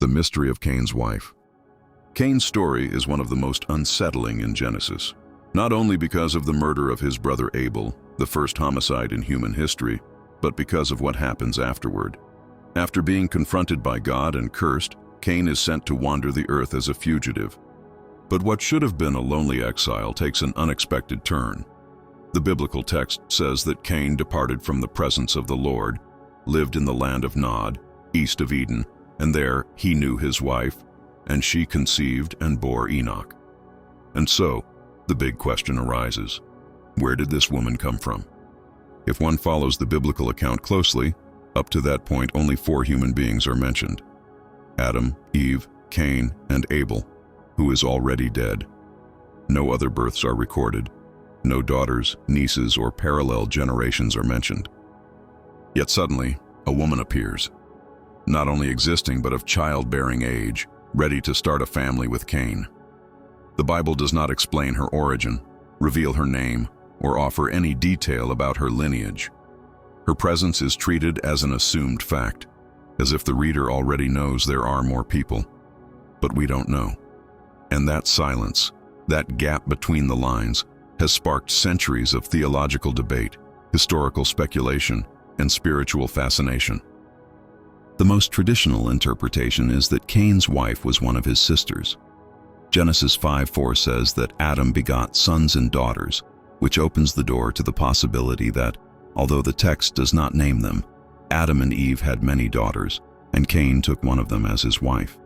The mystery of Cain's wife. Cain's story is one of the most unsettling in Genesis, not only because of the murder of his brother Abel, the first homicide in human history, but because of what happens afterward. After being confronted by God and cursed, Cain is sent to wander the earth as a fugitive. But what should have been a lonely exile takes an unexpected turn. The biblical text says that Cain departed from the presence of the Lord, lived in the land of Nod, east of Eden, and there he knew his wife, and she conceived and bore Enoch. And so, the big question arises: where did this woman come from? If one follows the biblical account closely, up to that point only 4 human beings are mentioned: Adam, Eve, Cain, and Abel, who is already dead. No other births are recorded. No daughters, nieces, or parallel generations are mentioned. Yet suddenly, a woman appears, not only existing but of childbearing age, ready to start a family with Cain. The Bible does not explain her origin, reveal her name, or offer any detail about her lineage. Her presence is treated as an assumed fact, as if the reader already knows there are more people. But we don't know. And that silence, that gap between the lines, has sparked centuries of theological debate, historical speculation, and spiritual fascination. The most traditional interpretation is that Cain's wife was one of his sisters. Genesis 5:4 says that Adam begot sons and daughters, which opens the door to the possibility that, although the text does not name them, Adam and Eve had many daughters, and Cain took one of them as his wife.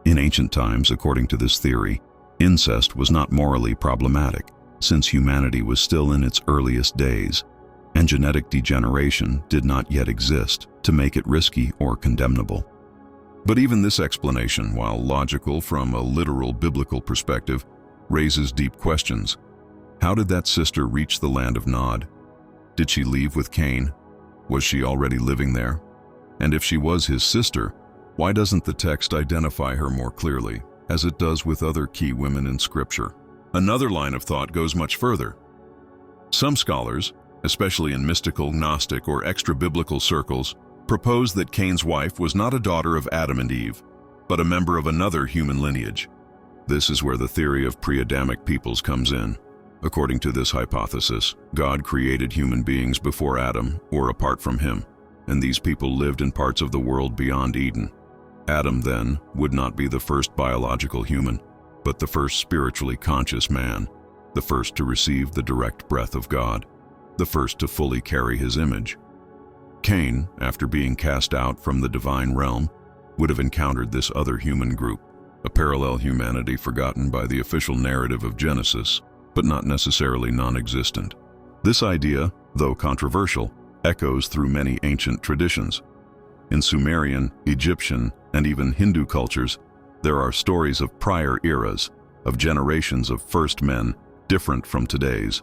In ancient times, according to this theory, incest was not morally problematic, since humanity was still in its earliest days, and genetic degeneration did not yet exist to make it risky or condemnable. But even this explanation, while logical from a literal biblical perspective, raises deep questions. How did that sister reach the land of Nod? Did she leave with Cain? Was she already living there? And if she was his sister, why doesn't the text identify her more clearly, as it does with other key women in Scripture? Another line of thought goes much further. Some scholars, especially in mystical, Gnostic, or extra-biblical circles, propose that Cain's wife was not a daughter of Adam and Eve, but a member of another human lineage. This is where the theory of pre-Adamic peoples comes in. According to this hypothesis, God created human beings before Adam, or apart from him, and these people lived in parts of the world beyond Eden. Adam, then, would not be the first biological human, but the first spiritually conscious man, the first to receive the direct breath of God, the first to fully carry his image. Cain, after being cast out from the divine realm, would have encountered this other human group, a parallel humanity forgotten by the official narrative of Genesis, but not necessarily non-existent. This idea, though controversial, echoes through many ancient traditions. In Sumerian, Egyptian, and even Hindu cultures, there are stories of prior eras, of generations of first men different from today's.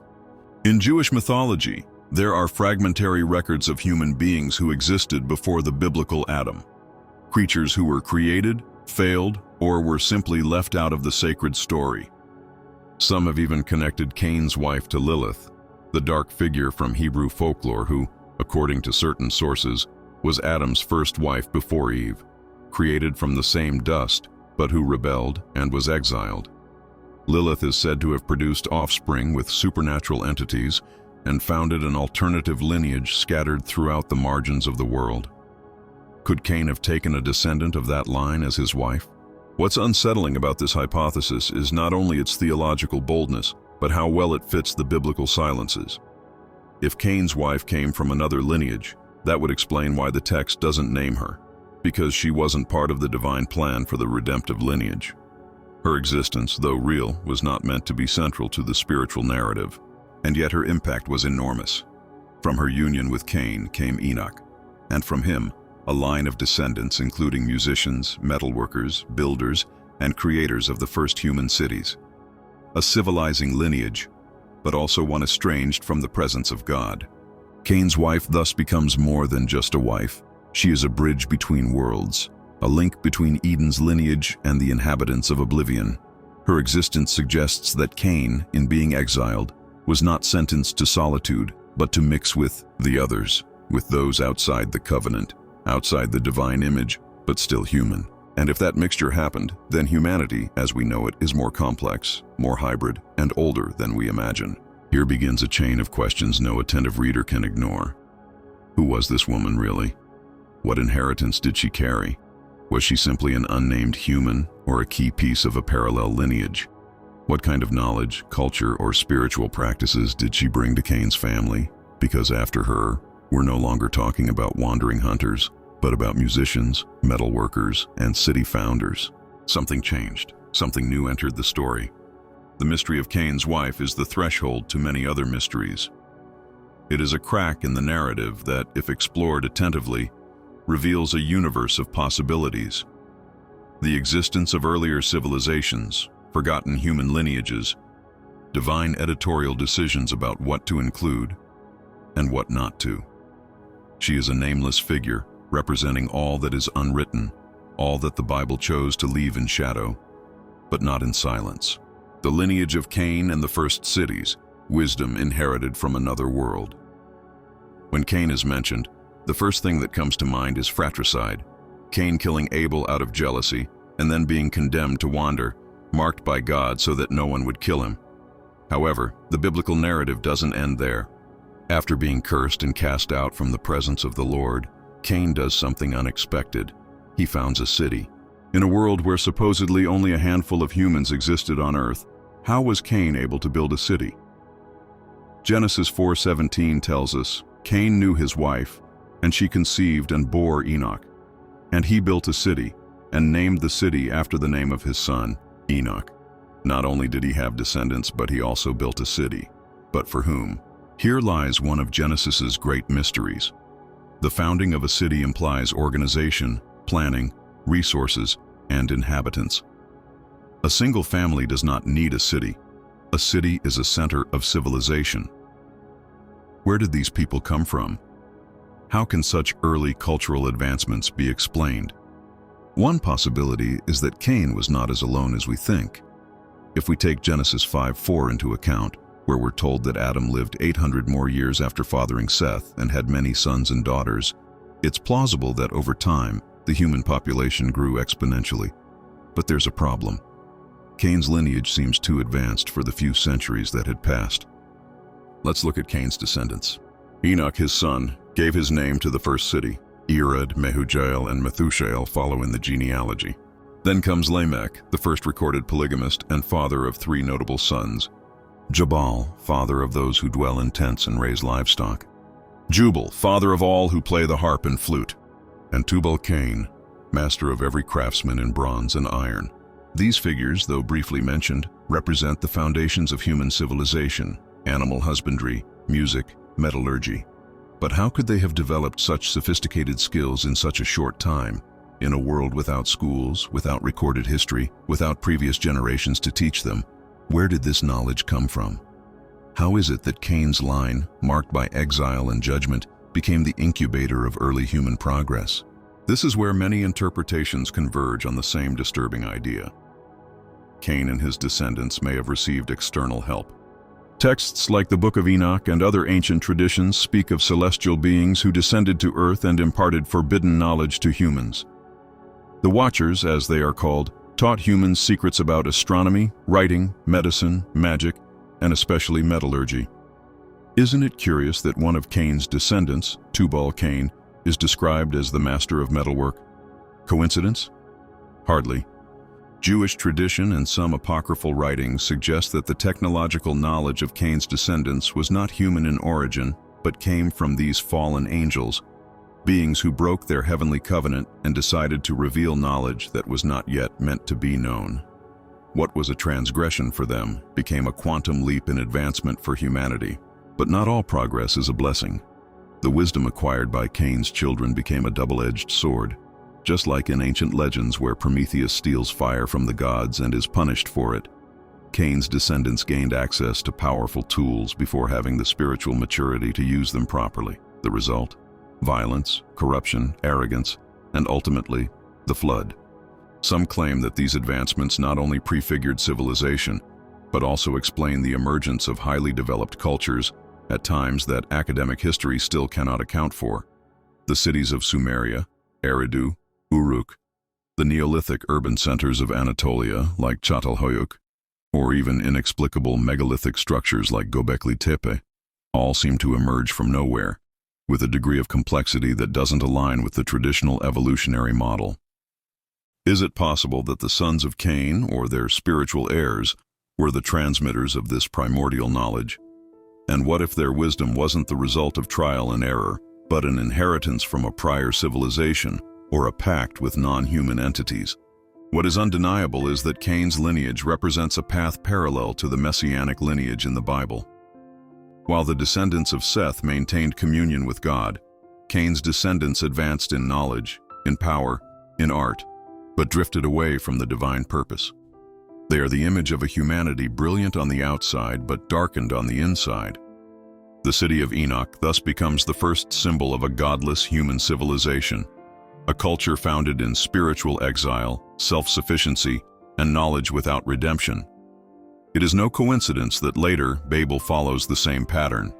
In Jewish mythology, there are fragmentary records of human beings who existed before the biblical Adam. Creatures who were created, failed, or were simply left out of the sacred story. Some have even connected Cain's wife to Lilith, the dark figure from Hebrew folklore who, according to certain sources, was Adam's first wife before Eve, created from the same dust, but who rebelled and was exiled. Lilith is said to have produced offspring with supernatural entities and founded an alternative lineage scattered throughout the margins of the world. Could Cain have taken a descendant of that line as his wife? What's unsettling about this hypothesis is not only its theological boldness, but how well it fits the biblical silences. If Cain's wife came from another lineage, that would explain why the text doesn't name her, because she wasn't part of the divine plan for the redemptive lineage. Her existence, though real, was not meant to be central to the spiritual narrative, and yet her impact was enormous. From her union with Cain came Enoch, and from him, a line of descendants including musicians, metalworkers, builders, and creators of the first human cities. A civilizing lineage, but also one estranged from the presence of God. Cain's wife thus becomes more than just a wife. She is a bridge between worlds, a link between Eden's lineage and the inhabitants of oblivion. Her existence suggests that Cain, in being exiled, was not sentenced to solitude, but to mix with the others, with those outside the covenant, outside the divine image, but still human. And if that mixture happened, then humanity, as we know it, is more complex, more hybrid, and older than we imagine. Here begins a chain of questions no attentive reader can ignore. Who was this woman really? What inheritance did she carry? Was she simply an unnamed human or a key piece of a parallel lineage? What kind of knowledge, culture, or spiritual practices did she bring to Cain's family? Because after her, we're no longer talking about wandering hunters, but about musicians, metal workers, and city founders. Something changed. Something new entered the story. The mystery of Cain's wife is the threshold to many other mysteries. It is a crack in the narrative that, if explored attentively, reveals a universe of possibilities. The existence of earlier civilizations, forgotten human lineages, divine editorial decisions about what to include and what not to. She is a nameless figure, representing all that is unwritten, all that the Bible chose to leave in shadow, but not in silence. The lineage of Cain and the first cities, wisdom inherited from another world. When Cain is mentioned, the first thing that comes to mind is fratricide, Cain killing Abel out of jealousy and then being condemned to wander, marked by God so that no one would kill him. However, the biblical narrative doesn't end there. After being cursed and cast out from the presence of the Lord, Cain does something unexpected. He founds a city. In a world where supposedly only a handful of humans existed on earth, how was Cain able to build a city? Genesis 4:17 tells us, Cain knew his wife, and she conceived and bore Enoch. And he built a city, and named the city after the name of his son, Enoch. Not only did he have descendants, but he also built a city. But for whom? Here lies one of Genesis's great mysteries. The founding of a city implies organization, planning, resources, and inhabitants. A single family does not need a city. A city is a center of civilization. Where did these people come from? How can such early cultural advancements be explained? One possibility is that Cain was not as alone as we think. If we take Genesis 5:4 into account, where we're told that Adam lived 800 more years after fathering Seth and had many sons and daughters, it's plausible that over time, the human population grew exponentially. But there's a problem. Cain's lineage seems too advanced for the few centuries that had passed. Let's look at Cain's descendants. Enoch, his son, gave his name to the first city. Irad, Mehujael, and Methushael follow in the genealogy. Then comes Lamech, the first recorded polygamist and father of 3 notable sons. Jabal, father of those who dwell in tents and raise livestock. Jubal, father of all who play the harp and flute. And tubal-cain, master of every craftsman in bronze and iron. These figures, though briefly mentioned, represent the foundations of human civilization, animal husbandry, music, metallurgy. But how could they have developed such sophisticated skills in such a short time, in a world without schools, without recorded history, without previous generations to teach them? Where did this knowledge come from? How is it that Cain's line, marked by exile and judgment, became the incubator of early human progress? This is where many interpretations converge on the same disturbing idea. Cain and his descendants may have received external help. Texts like the Book of Enoch and other ancient traditions speak of celestial beings who descended to earth and imparted forbidden knowledge to humans. The Watchers, as they are called, taught humans secrets about astronomy, writing, medicine, magic, and especially metallurgy. Isn't it curious that one of Cain's descendants, Tubal-cain, is described as the master of metalwork? Coincidence? Hardly. Jewish tradition and some apocryphal writings suggest that the technological knowledge of Cain's descendants was not human in origin, but came from these fallen angels, beings who broke their heavenly covenant and decided to reveal knowledge that was not yet meant to be known. What was a transgression for them became a quantum leap in advancement for humanity. But not all progress is a blessing. The wisdom acquired by Cain's children became a double-edged sword. Just like in ancient legends where Prometheus steals fire from the gods and is punished for it, Cain's descendants gained access to powerful tools before having the spiritual maturity to use them properly. The result? Violence, corruption, arrogance, and ultimately, the flood. Some claim that these advancements not only prefigured civilization, but also explain the emergence of highly developed cultures at times that academic history still cannot account for. The cities of Sumeria, Eridu, Uruk, The Neolithic urban centers of Anatolia, like Çatalhöyük, or even inexplicable megalithic structures like Göbekli Tepe, all seem to emerge from nowhere, with a degree of complexity that doesn't align with the traditional evolutionary model. Is it possible that the sons of Cain, or their spiritual heirs, were the transmitters of this primordial knowledge? And what if their wisdom wasn't the result of trial and error, but an inheritance from a prior civilization, or a pact with non-human entities? What is undeniable is that Cain's lineage represents a path parallel to the messianic lineage in the Bible. While the descendants of Seth maintained communion with God, Cain's descendants advanced in knowledge, in power, in art, but drifted away from the divine purpose. They are the image of a humanity brilliant on the outside but darkened on the inside. The city of Enoch thus becomes the first symbol of a godless human civilization, a culture founded in spiritual exile, self-sufficiency, and knowledge without redemption. It is no coincidence that later Babel follows the same pattern: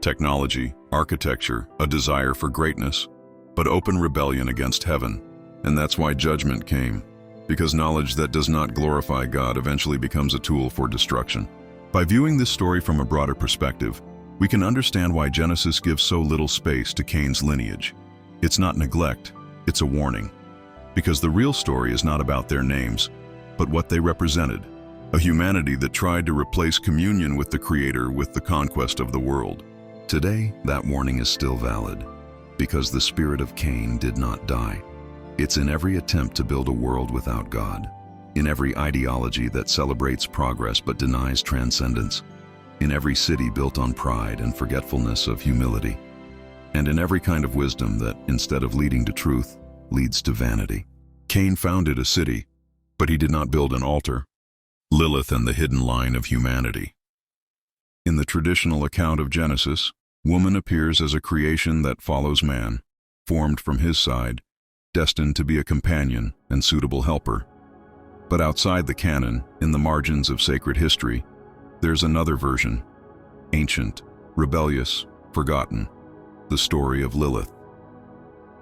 technology, architecture, a desire for greatness, but open rebellion against heaven. And that's why judgment came, because knowledge that does not glorify God eventually becomes a tool for destruction. By viewing this story from a broader perspective, we can understand why Genesis gives so little space to Cain's lineage. It's not neglect, it's a warning. Because the real story is not about their names, but what they represented: a humanity that tried to replace communion with the Creator with the conquest of the world. Today, that warning is still valid, because the spirit of Cain did not die. It's in every attempt to build a world without God, in every ideology that celebrates progress but denies transcendence, in every city built on pride and forgetfulness of humility, and in every kind of wisdom that, instead of leading to truth, leads to vanity. Cain founded a city, but he did not build an altar. Lilith and the hidden line of humanity. In the traditional account of Genesis, woman appears as a creation that follows man, formed from his side, destined to be a companion and suitable helper. But outside the canon, in the margins of sacred history, there's another version, ancient, rebellious, forgotten, the story of Lilith.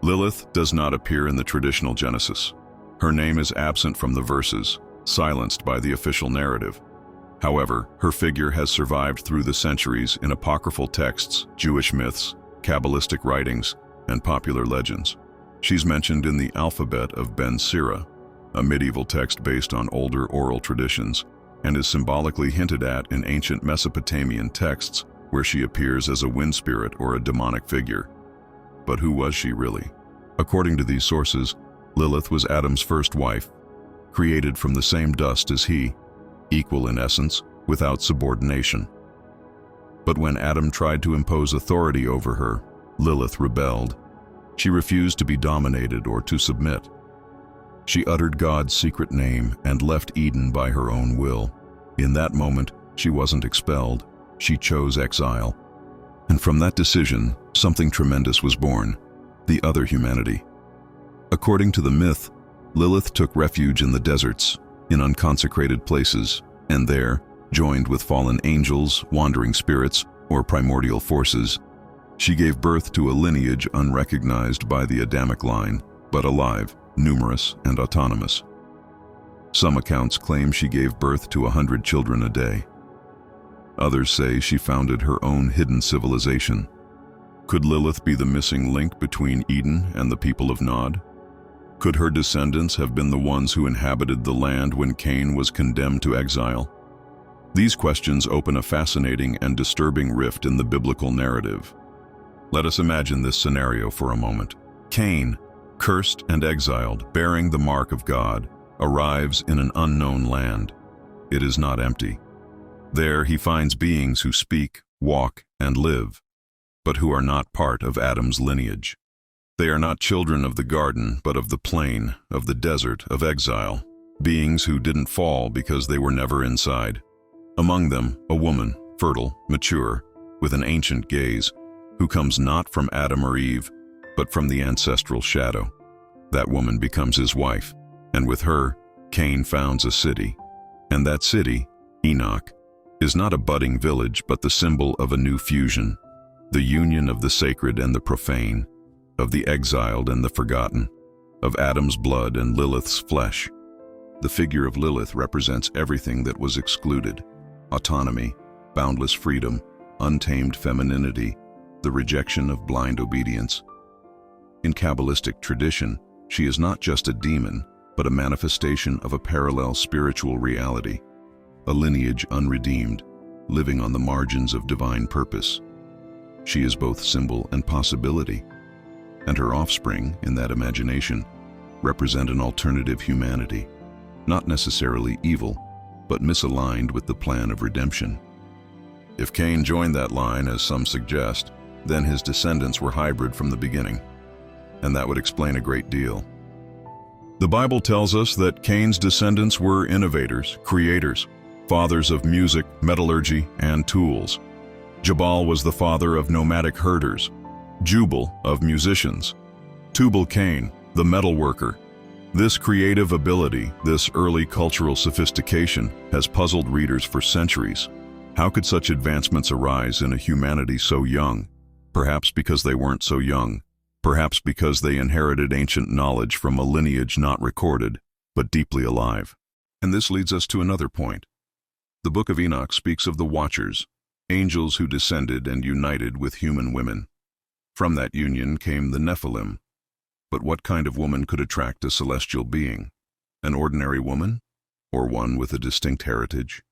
Lilith does not appear in the traditional Genesis. Her name is absent from the verses, silenced by the official narrative. However, her figure has survived through the centuries in apocryphal texts, Jewish myths, Kabbalistic writings, and popular legends. She's mentioned in the alphabet of Ben Sira, a medieval text based on older oral traditions, and is symbolically hinted at in ancient Mesopotamian texts where she appears as a wind spirit or a demonic figure. But who was she really? According to these sources, Lilith was Adam's first wife, created from the same dust as he, equal in essence, without subordination. But when Adam tried to impose authority over her, Lilith rebelled. She refused to be dominated or to submit. She uttered God's secret name and left Eden by her own will. In that moment, she wasn't expelled, she chose exile. And from that decision, something tremendous was born: the other humanity. According to the myth, Lilith took refuge in the deserts, in unconsecrated places, and there, joined with fallen angels, wandering spirits, or primordial forces, she gave birth to a lineage unrecognized by the Adamic line, but alive, numerous, and autonomous. Some accounts claim she gave birth to 100 children a day. Others say she founded her own hidden civilization. Could Lilith be the missing link between Eden and the people of Nod? Could her descendants have been the ones who inhabited the land when Cain was condemned to exile? These questions open a fascinating and disturbing rift in the biblical narrative. Let us imagine this scenario for a moment. Cain, cursed and exiled, bearing the mark of God, arrives in an unknown land. It is not empty. There he finds beings who speak, walk, and live, but who are not part of Adam's lineage. They are not children of the garden, but of the plain, of the desert, of exile, beings who didn't fall because they were never inside. Among them, a woman, fertile, mature, with an ancient gaze, who comes not from Adam or Eve, but from the ancestral shadow. That woman becomes his wife, and with her, Cain founds a city. And that city, Enoch, is not a budding village, but the symbol of a new fusion, the union of the sacred and the profane, of the exiled and the forgotten, of Adam's blood and Lilith's flesh. The figure of Lilith represents everything that was excluded: autonomy, boundless freedom, untamed femininity, the rejection of blind obedience. In Kabbalistic tradition, she is not just a demon, but a manifestation of a parallel spiritual reality, a lineage unredeemed, living on the margins of divine purpose. She is both symbol and possibility, and her offspring, in that imagination, represent an alternative humanity, not necessarily evil, but misaligned with the plan of redemption. If Cain joined that line, as some suggest, then his descendants were hybrid from the beginning, and that would explain a great deal. The Bible tells us that Cain's descendants were innovators, creators, fathers of music, metallurgy, and tools. Jabal was the father of nomadic herders, Jubal of musicians, Tubal-cain, the metal worker. This creative ability, this early cultural sophistication, has puzzled readers for centuries. How could such advancements arise in a humanity so young? Perhaps because they weren't so young. Perhaps because they inherited ancient knowledge from a lineage not recorded, but deeply alive. And this leads us to another point. The Book of Enoch speaks of the Watchers, angels who descended and united with human women. From that union came the Nephilim. But what kind of woman could attract a celestial being? An ordinary woman? Or one with a distinct heritage?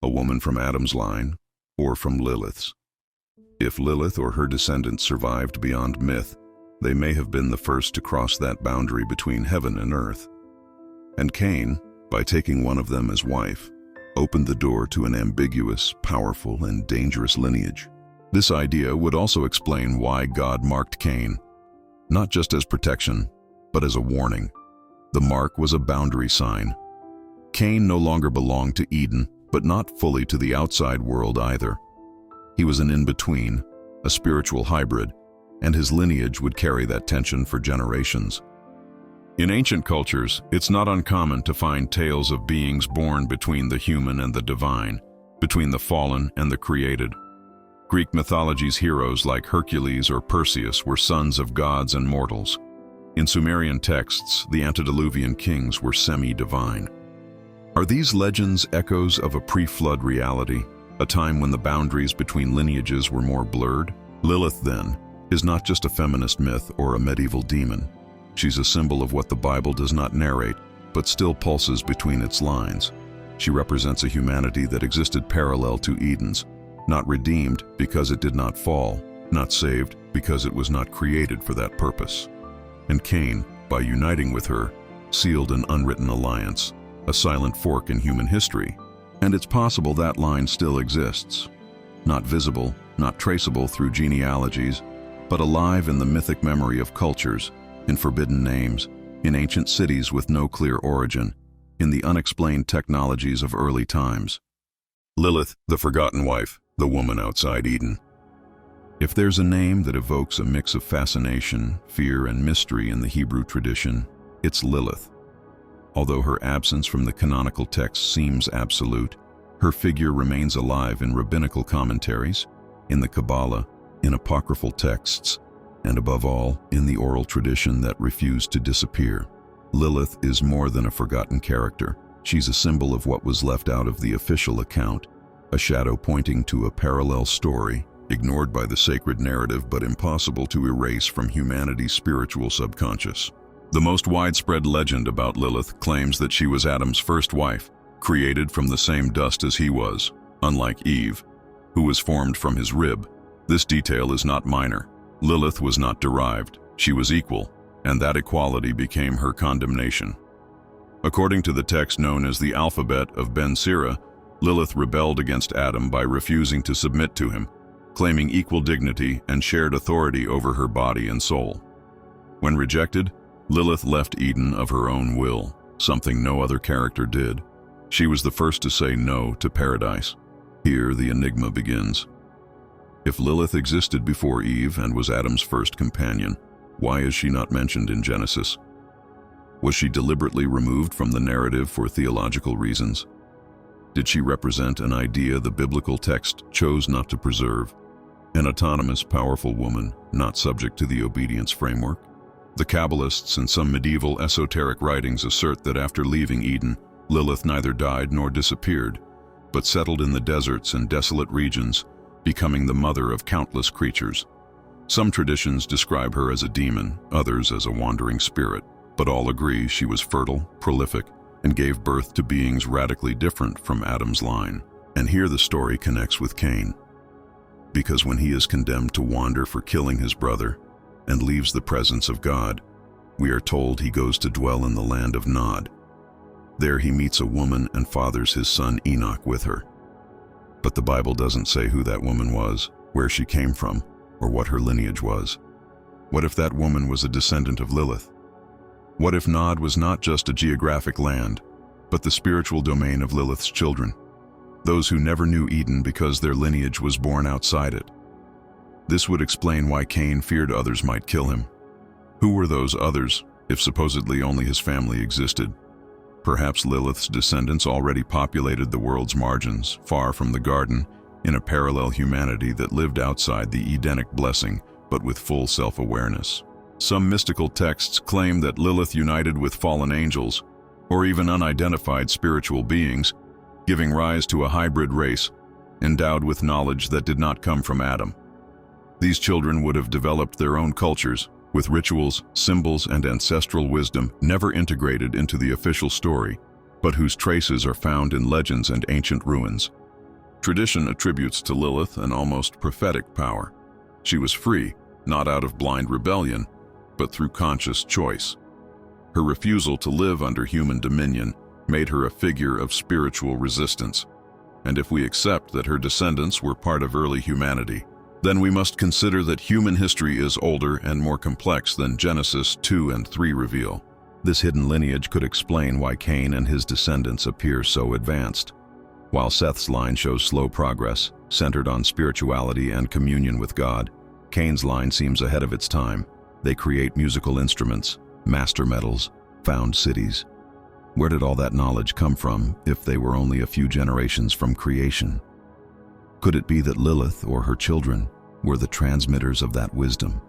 A woman from Adam's line? Or from Lilith's? If Lilith or her descendants survived beyond myth, they may have been the first to cross that boundary between heaven and earth. And Cain, by taking one of them as wife, opened the door to an ambiguous, powerful, and dangerous lineage. This idea would also explain why God marked Cain, not just as protection, but as a warning. The mark was a boundary sign. Cain no longer belonged to Eden, but not fully to the outside world either. He was an in-between, a spiritual hybrid, and his lineage would carry that tension for generations. In ancient cultures, it's not uncommon to find tales of beings born between the human and the divine, between the fallen and the created. Greek mythology's heroes like Hercules or Perseus were sons of gods and mortals. In Sumerian texts, the antediluvian kings were semi-divine. Are these legends echoes of a pre-flood reality, a time when the boundaries between lineages were more blurred? Lilith, then, is not just a feminist myth or a medieval demon. She's a symbol of what the Bible does not narrate, but still pulses between its lines. She represents a humanity that existed parallel to Eden's, not redeemed because it did not fall, not saved because it was not created for that purpose. And Cain, by uniting with her, sealed an unwritten alliance, a silent fork in human history. And it's possible that line still exists. Not visible, not traceable through genealogies, but alive in the mythic memory of cultures, in forbidden names, in ancient cities with no clear origin, in the unexplained technologies of early times. Lilith, the forgotten wife, the woman outside Eden. If there's a name that evokes a mix of fascination, fear, and mystery in the Hebrew tradition, it's Lilith. Although her absence from the canonical text seems absolute, her figure remains alive in rabbinical commentaries, in the Kabbalah, in apocryphal texts, and above all, in the oral tradition that refused to disappear. Lilith is more than a forgotten character. She's a symbol of what was left out of the official account, a shadow pointing to a parallel story, ignored by the sacred narrative but impossible to erase from humanity's spiritual subconscious. The most widespread legend about Lilith claims that she was Adam's first wife, created from the same dust as he was, unlike Eve, who was formed from his rib. This detail is not minor. Lilith was not derived, she was equal, and that equality became her condemnation. According to the text known as the Alphabet of Ben Sira, Lilith rebelled against Adam by refusing to submit to him, claiming equal dignity and shared authority over her body and soul. When rejected, Lilith left Eden of her own will, something no other character did. She was the first to say no to paradise. Here the enigma begins. If Lilith existed before Eve and was Adam's first companion, why is she not mentioned in Genesis? Was she deliberately removed from the narrative for theological reasons? Did she represent an idea the biblical text chose not to preserve? An autonomous, powerful woman, not subject to the obedience framework? The Kabbalists and some medieval esoteric writings assert that after leaving Eden, Lilith neither died nor disappeared, but settled in the deserts and desolate regions, becoming the mother of countless creatures. Some traditions describe her as a demon, others as a wandering spirit, but all agree she was fertile, prolific, and gave birth to beings radically different from Adam's line. And here the story connects with Cain, because when he is condemned to wander for killing his brother and leaves the presence of God, we are told he goes to dwell in the land of Nod. There he meets a woman and fathers his son Enoch with her. But the Bible doesn't say who that woman was, where she came from, or what her lineage was. What if that woman was a descendant of Lilith? What if Nod was not just a geographic land, but the spiritual domain of Lilith's children, those who never knew Eden because their lineage was born outside it? This would explain why Cain feared others might kill him. Who were those others, if supposedly only his family existed? Perhaps Lilith's descendants already populated the world's margins, far from the garden, in a parallel humanity that lived outside the Edenic blessing, but with full self-awareness. Some mystical texts claim that Lilith united with fallen angels, or even unidentified spiritual beings, giving rise to a hybrid race, endowed with knowledge that did not come from Adam. These children would have developed their own cultures, with rituals, symbols, and ancestral wisdom never integrated into the official story, but whose traces are found in legends and ancient ruins. Tradition attributes to Lilith an almost prophetic power. She was free, not out of blind rebellion, but through conscious choice. Her refusal to live under human dominion made her a figure of spiritual resistance. And if we accept that her descendants were part of early humanity, then we must consider that human history is older and more complex than Genesis 2 and 3 reveal. This hidden lineage could explain why Cain and his descendants appear so advanced. While Seth's line shows slow progress, centered on spirituality and communion with God, Cain's line seems ahead of its time. They create musical instruments, master metals, found cities. Where did all that knowledge come from if they were only a few generations from creation? Could it be that Lilith or her children were the transmitters of that wisdom?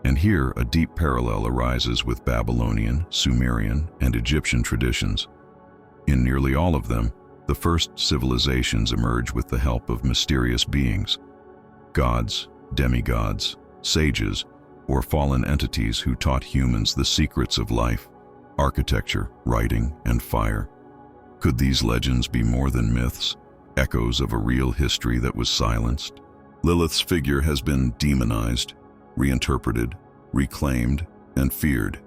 And here a deep parallel arises with Babylonian, Sumerian, and Egyptian traditions. In nearly all of them, the first civilizations emerge with the help of mysterious beings, gods, demigods, sages, or fallen entities who taught humans the secrets of life, architecture, writing, and fire. Could these legends be more than myths, echoes of a real history that was silenced? Lilith's figure has been demonized, reinterpreted, reclaimed, and feared.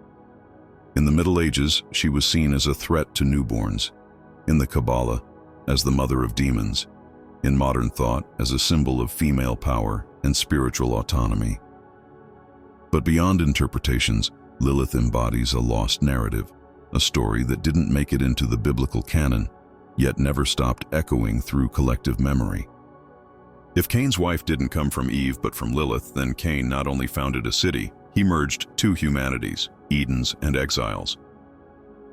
In the Middle Ages, she was seen as a threat to newborns. In the Kabbalah, as the mother of demons. In modern thought, as a symbol of female power and spiritual autonomy. But beyond interpretations, Lilith embodies a lost narrative, a story that didn't make it into the biblical canon, yet never stopped echoing through collective memory. If Cain's wife didn't come from Eve but from Lilith, then Cain not only founded a city, he merged two humanities, Edens and exiles.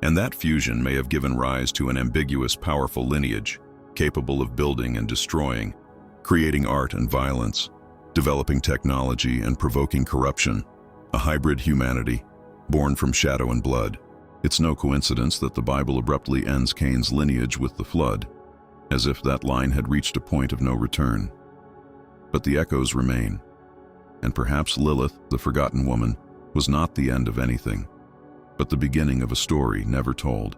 And that fusion may have given rise to an ambiguous, powerful lineage, capable of building and destroying, creating art and violence, developing technology and provoking corruption, a hybrid humanity, born from shadow and blood. It's no coincidence that the Bible abruptly ends Cain's lineage with the flood, as if that line had reached a point of no return. But the echoes remain, and perhaps Lilith, the forgotten woman, was not the end of anything, but the beginning of a story never told.